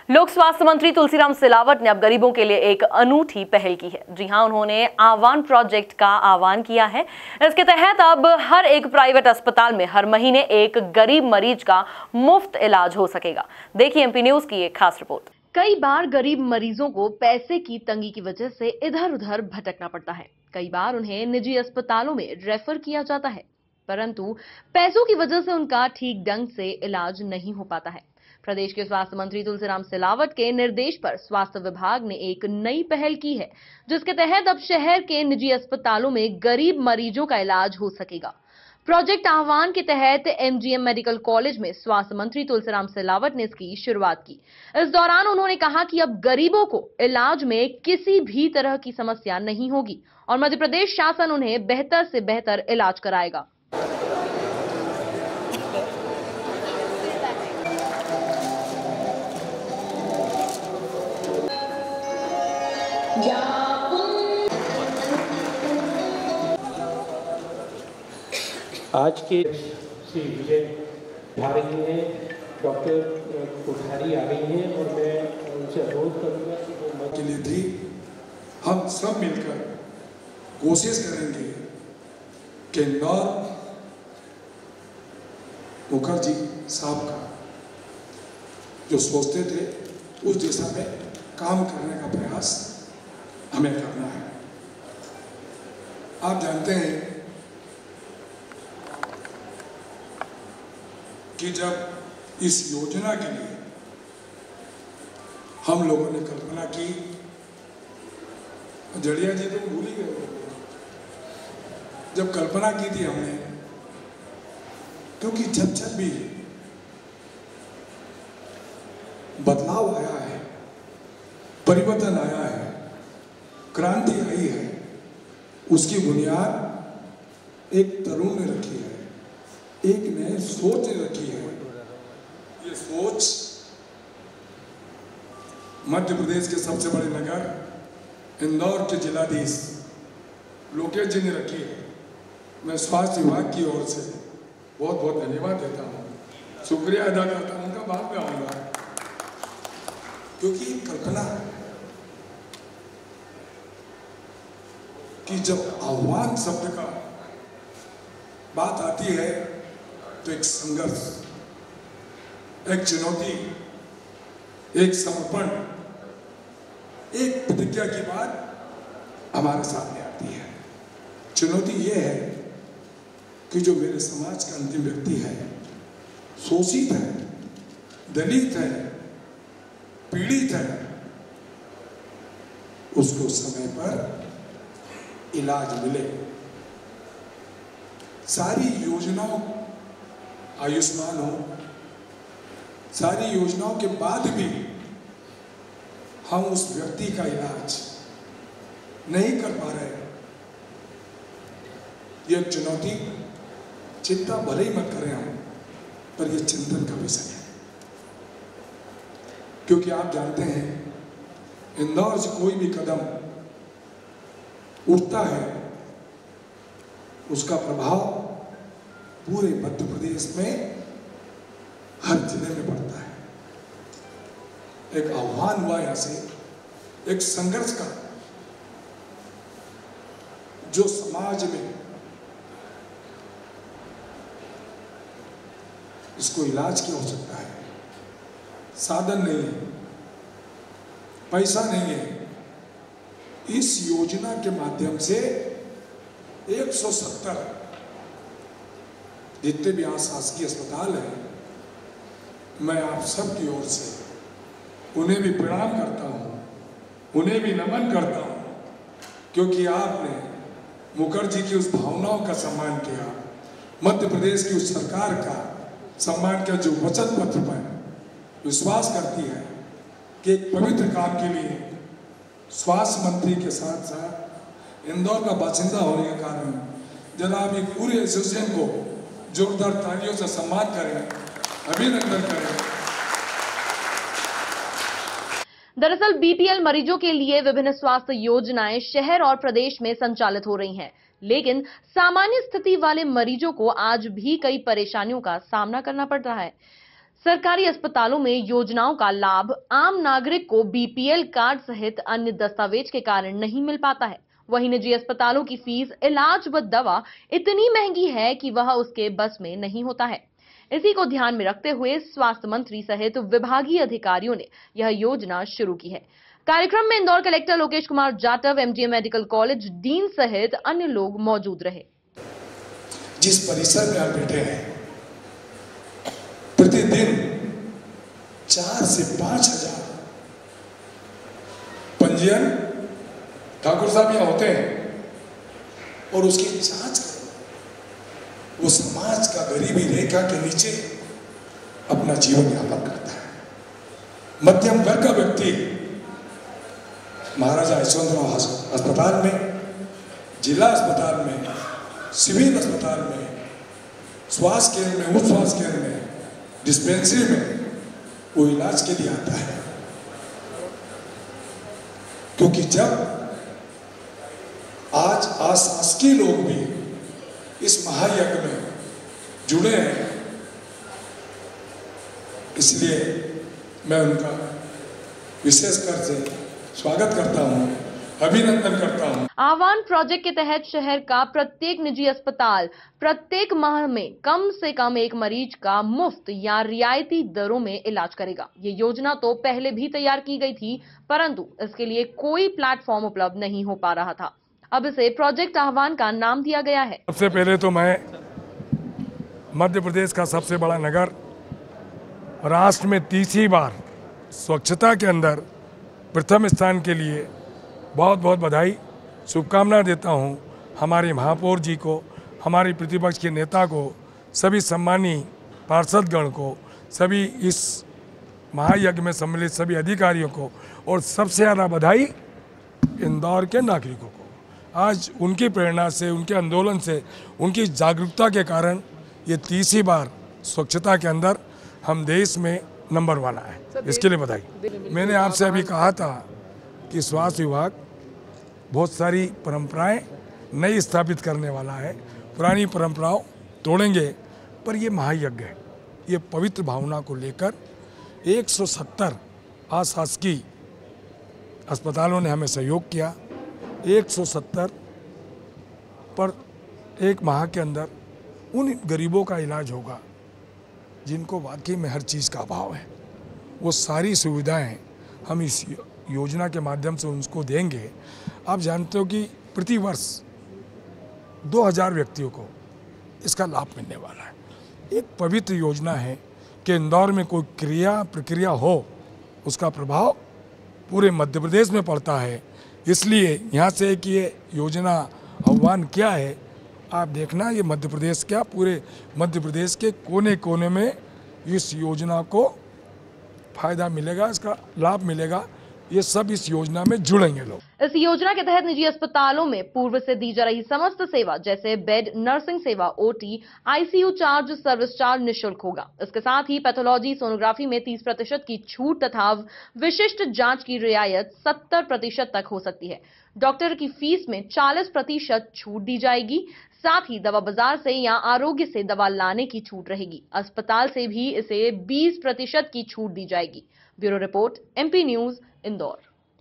लोक स्वास्थ्य मंत्री तुलसीराम सिलावट ने अब गरीबों के लिए एक अनूठी पहल की है। जी हां, उन्होंने आह्वान प्रोजेक्ट का आह्वान किया है। इसके तहत अब हर एक प्राइवेट अस्पताल में हर महीने एक गरीब मरीज का मुफ्त इलाज हो सकेगा। देखिए एमपी न्यूज की एक खास रिपोर्ट। कई बार गरीब मरीजों को पैसे की तंगी की वजह से इधर-उधर भटकना पड़ता है। कई बार उन्हें निजी अस्पतालों में रेफर किया जाता है, परंतु पैसों की वजह से उनका ठीक ढंग से इलाज नहीं हो पाता है। प्रदेश के स्वास्थ्य मंत्री तुलसीराम सिलावट के निर्देश पर स्वास्थ्य विभाग ने एक नई पहल की है, जिसके तहत अब शहर के निजी अस्पतालों में गरीब मरीजों का इलाज हो सकेगा। प्रोजेक्ट आह्वान के तहत एमजीएम मेडिकल कॉलेज में स्वास्थ्य मंत्री तुलसीराम सिलावट ने इसकी शुरुआत की। इस दौरान उन्होंने कहा कि अब गरीबों को इलाज में किसी भी तरह की समस्या नहीं होगी और मध्य प्रदेश शासन उन्हें बेहतर से बेहतर इलाज कराएगा। आज के श्री विजय आ रही हैं, डॉक्टर कोठारी आ रही हैं और मैं उनसे अनुरोध करूंगा कि वो के लिए भी हम सब मिलकर कोशिश करेंगे कि इंदौर मुखर्जी साहब का जो सोचते थे उस दिशा में काम करने का प्रयास हमें करना है। आप जानते हैं कि जब इस योजना के लिए हम लोगों ने कल्पना की, जड़िया जी तो भूल ही गए, जब कल्पना की थी हमने, क्योंकि जब जब भी बदलाव आया है, परिवर्तन आया है, क्रांति आई है, उसकी बुनियाद एक तरुण ने रखी है, एक नए सोच ने रखी है। ये सोच मध्य प्रदेश के सबसे बड़े नगर इंदौर के जिलाधीश लोकेश जी ने रखी है। मैं स्वास्थ्य विभाग की ओर से बहुत बहुत धन्यवाद देता हूँ, शुक्रिया अदा करता हूँ, उनका बाद में आऊँगा, क्योंकि कल्पना कि जब आह्वान शब्द का बात आती है तो एक संघर्ष, एक चुनौती, एक समर्पण, एक प्रतिज्ञा की बात हमारे सामने आती है। चुनौती यह है कि जो मेरे समाज का अंतिम व्यक्ति है, शोषित है, दलित है, पीड़ित है, उसको समय पर इलाज मिले। सारी योजनाओं आयुष्मान हो, सारी योजनाओं के बाद भी हम उस व्यक्ति का इलाज नहीं कर पा रहे। यह चुनौती, चिंता भले ही मत करें हम, पर यह चिंतन का विषय है, क्योंकि आप जानते हैं इंदौर से कोई भी कदम उठता है, उसका प्रभाव पूरे मध्य प्रदेश में हर जिले में पड़ता है। एक आह्वान हुआ यहां से, एक संघर्ष का, जो समाज में इसको इलाज की आवश्यकता है, साधन नहीं है, पैसा नहीं है। इस योजना के माध्यम से 170 जितने भी यहाँ शासकीय अस्पताल हैं, मैं आप सब की ओर से उन्हें भी प्रणाम करता हूँ, उन्हें भी नमन करता हूँ, क्योंकि आपने मुखर्जी की उस भावनाओं का सम्मान किया, मध्य प्रदेश की उस सरकार का सम्मान किया जो वचन पत्र पर विश्वास करती है कि एक पवित्र काम के लिए स्वास्थ्य मंत्री के साथ साथ इंदौर का बासिंदा होने के कारण जनाब एक पूरे एसोसिएशन को जोरदार तालियों से सम्मान करें, अभिनंदन करें। दरअसल बीपीएल मरीजों के लिए विभिन्न स्वास्थ्य योजनाएं शहर और प्रदेश में संचालित हो रही हैं, लेकिन सामान्य स्थिति वाले मरीजों को आज भी कई परेशानियों का सामना करना पड़ रहा है। सरकारी अस्पतालों में योजनाओं का लाभ आम नागरिक को बीपीएल कार्ड सहित अन्य दस्तावेज के कारण नहीं मिल पाता है। वहीं निजी अस्पतालों की फीस, इलाज व दवा इतनी महंगी है कि वह उसके बस में नहीं होता है। इसी को ध्यान में रखते हुए स्वास्थ्य मंत्री सहित विभागीय अधिकारियों ने यह योजना शुरू की है। कार्यक्रम में Indore collector Lokesh Kumar Jatav, MGM medical college dean सहित अन्य लोग मौजूद रहे। जिस परिसर में आप बैठे हैं, प्रतिदिन 4 से 5 हजार पंजीयन ठाकुर साहब यहाँ होते हैं और उसकी जांच वो समाज का गरीबी रेखा के नीचे अपना जीवन यापन करता है। मध्यम वर्ग का व्यक्ति महाराजा यशवंतराव अस्पताल में, जिला अस्पताल में, सिविल अस्पताल में, स्वास्थ्य केंद्र में, उप स्वास्थ्य केंद्र में, डिस्पेंसरी में वो इलाज के लिए आता है। क्योंकि जब आज अशासकीय लोग भी इस महायज्ञ में जुड़े हैं, इसलिए मैं उनका विशेषकर से स्वागत करता हूं, अभिनंदन करता हूं। आह्वान प्रोजेक्ट के तहत शहर का प्रत्येक निजी अस्पताल प्रत्येक माह में कम से कम एक मरीज का मुफ्त या रियायती दरों में इलाज करेगा। ये योजना तो पहले भी तैयार की गई थी, परंतु इसके लिए कोई प्लेटफॉर्म उपलब्ध नहीं हो पा रहा था। अब इसे प्रोजेक्ट आह्वान का नाम दिया गया है। सबसे पहले तो मैं मध्य प्रदेश का सबसे बड़ा नगर, राष्ट्र में तीसरी बार स्वच्छता के अंदर प्रथम स्थान के लिए बहुत बहुत बधाई, शुभकामना देता हूं हमारे महापौर जी को, हमारे प्रतिपक्ष के नेता को, सभी सम्मानी पार्षदगण को, सभी इस महायज्ञ में सम्मिलित सभी अधिकारियों को, और सबसे ज़्यादा बधाई इंदौर के नागरिकों को। आज उनकी प्रेरणा से, उनके आंदोलन से, उनकी जागरूकता के कारण ये तीसरी बार स्वच्छता के अंदर हम देश में नंबर 1 आए, इसके लिए बधाई। मैंने आपसे अभी कहा था कि स्वास्थ्य विभाग बहुत सारी परंपराएं नई स्थापित करने वाला है, पुरानी परंपराओं तोड़ेंगे, पर ये महायज्ञ है। ये पवित्र भावना को लेकर 170 अशासकीय अस्पतालों ने हमें सहयोग किया। 170 पर एक माह के अंदर उन गरीबों का इलाज होगा जिनको वाकई में हर चीज़ का अभाव है। वो सारी सुविधाएं हम इस योजना के माध्यम से उनको देंगे। आप जानते हो कि प्रति वर्ष 2000 व्यक्तियों को इसका लाभ मिलने वाला है। एक पवित्र योजना है कि इंदौर में कोई क्रिया प्रक्रिया हो, उसका प्रभाव पूरे मध्य प्रदेश में पड़ता है। इसलिए यहाँ से कि ये योजना आह्वान क्या है, आप देखना, ये मध्य प्रदेश क्या पूरे मध्य प्रदेश के कोने कोने में इस योजना को फायदा मिलेगा, इसका लाभ मिलेगा। ये सब इस योजना में जुड़ेंगे लोग। इस योजना के तहत निजी अस्पतालों में पूर्व से दी जा रही समस्त सेवा जैसे बेड, नर्सिंग सेवा, OT, ICU charge, service charge निःशुल्क होगा। इसके साथ ही पैथोलॉजी, सोनोग्राफी में 30% की छूट तथा विशिष्ट जांच की रियायत 70% तक हो सकती है। डॉक्टर की फीस में 40% छूट दी जाएगी। साथ ही दवा बाजार से या आरोग्य से दवा लाने की छूट रहेगी। अस्पताल से भी इसे 20% की छूट दी जाएगी। Bureau report, MP news, Indore.